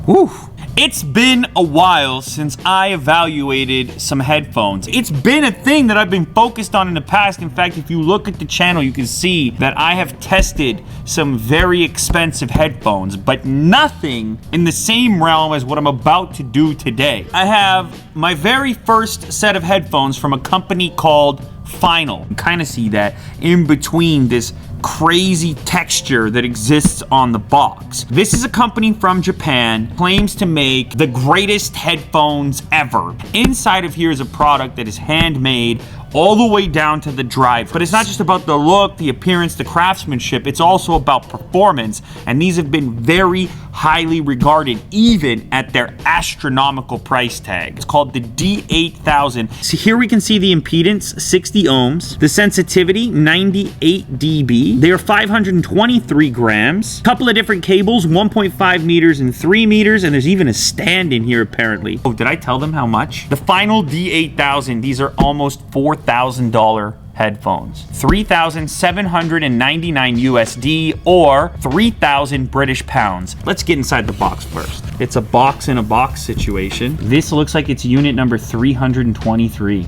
Whew. It's been a while since I evaluated some headphones. It's been a thing that I've been focused on in the past. In fact, if you look at the channel, you can see that I have tested some very expensive headphones, but nothing in the same realm as what I'm about to do today. I have my very first set of headphones from a company called Final. You can kind of see that in between this crazy texture that exists on the box. This is a company from Japan, claims to make the greatest headphones ever. Inside of here is a product that is handmade all the way down to the driver. But it's not just about the look, the appearance, the craftsmanship, it's also about performance. And these have been very highly regarded, even at their astronomical price tag. It's called the D8000. So here we can see the impedance, 60 ohms. The sensitivity, 98 dB. They are 523 grams. Couple of different cables, 1.5 meters and 3 meters. And there's even a stand in here apparently. Oh, did I tell them how much? The Final D8000, these are almost $4,000 headphones. 3,799 USD or 3,000 British pounds. Let's get inside the box first. It's a box in a box situation. This looks like it's unit number 323.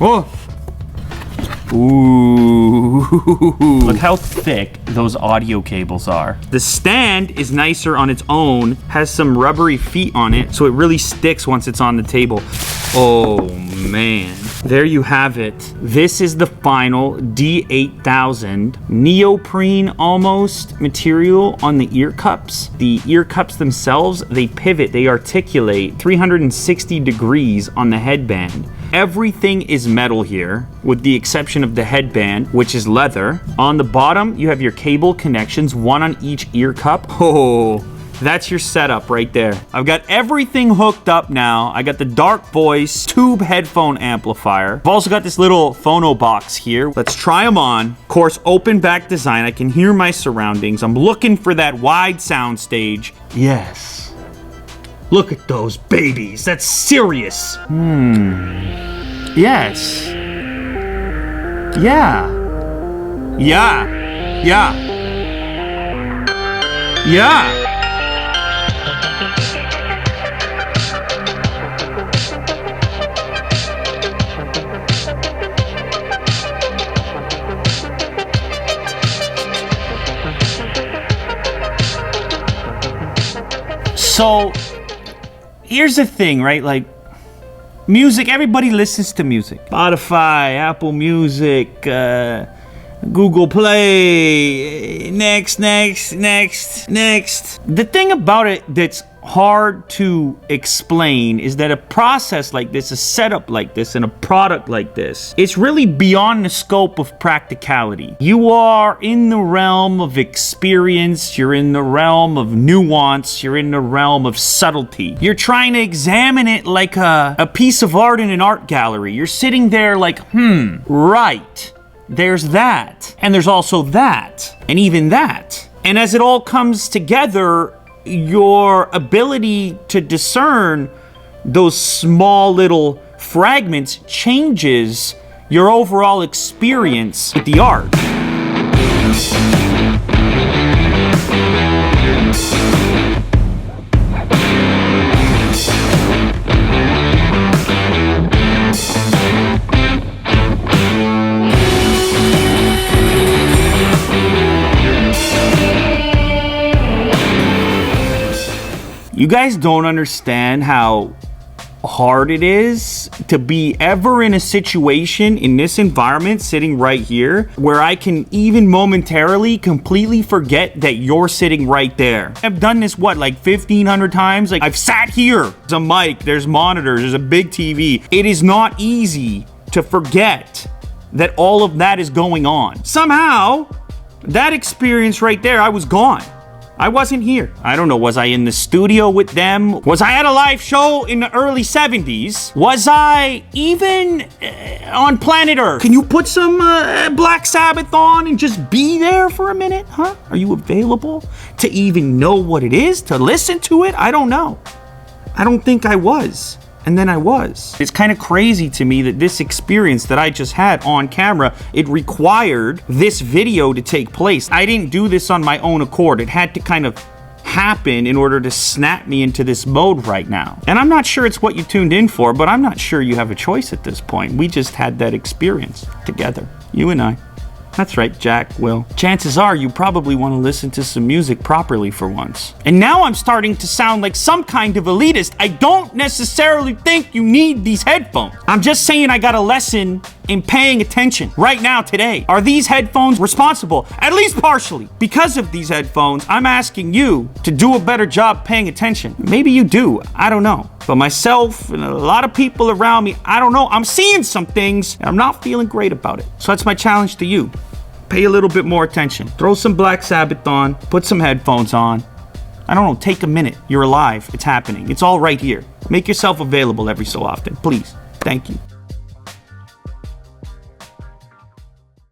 Oh. Ooh. Look how thick those audio cables are. The stand is nicer on its own, has some rubbery feet on it, so it really sticks once it's on the table. Oh man. There you have it. This is the Final D8000. Neoprene almost material on the ear cups. The ear cups themselves, they pivot, they articulate 360 degrees on the headband. Everything is metal here, with the exception of the headband, which is leather. On the bottom, you have your cable connections, one on each ear cup. Oh, that's your setup right there. I've got everything hooked up now. I got the Dark Voice tube headphone amplifier. I've also got this little phono box here. Let's try them on. Of course, open back design. I can hear my surroundings. I'm looking for that wide soundstage. Yes. Look at those babies. That's serious. Yes. Yeah. Yeah. Yeah. Yeah. So, here's the thing, right? Like, music, everybody listens to music. Spotify, Apple Music, Google Play, next. The thing about it that's hard to explain is that a process like this, a setup like this, and a product like this, it's really beyond the scope of practicality. You are in the realm of experience, you're in the realm of nuance, you're in the realm of subtlety. You're trying to examine it like a piece of art in an art gallery. You're sitting there like, right, there's that, and there's also that, and even that. And as it all comes together, your ability to discern those small little fragments changes your overall experience with the art. You guys don't understand how hard it is to be ever in a situation in this environment sitting right here where I can even momentarily completely forget that you're sitting right there. I've done this, what, like 1,500 times? Like, I've sat here. There's a mic, there's monitors, there's a big TV. It is not easy to forget that all of that is going on. Somehow, that experience right there, I was gone. I wasn't here. I don't know, was I in the studio with them? Was I at a live show in the early 70s? Was I even on planet Earth? Can you put some Black Sabbath on and just be there for a minute, huh? Are you available to even know what it is, to listen to it? I don't know. I don't think I was. And then I was. It's kind of crazy to me that this experience that I just had on camera, it required this video to take place. I didn't do this on my own accord. It had to kind of happen in order to snap me into this mode right now. And I'm not sure it's what you tuned in for, but I'm not sure you have a choice at this point. We just had that experience together, you and I. That's right, Jack, Will. Chances are you probably want to listen to some music properly for once. And now I'm starting to sound like some kind of elitist. I don't necessarily think you need these headphones. I'm just saying I got a lesson in paying attention right now today. Are these headphones responsible? At least partially. Because of these headphones, I'm asking you to do a better job paying attention. Maybe you do, I don't know. But myself and a lot of people around me, I don't know, I'm seeing some things and I'm not feeling great about it. So that's my challenge to you. Pay a little bit more attention. Throw some Black Sabbath on, put some headphones on. I don't know, take a minute. You're alive, it's happening. It's all right here. Make yourself available every so often, please. Thank you.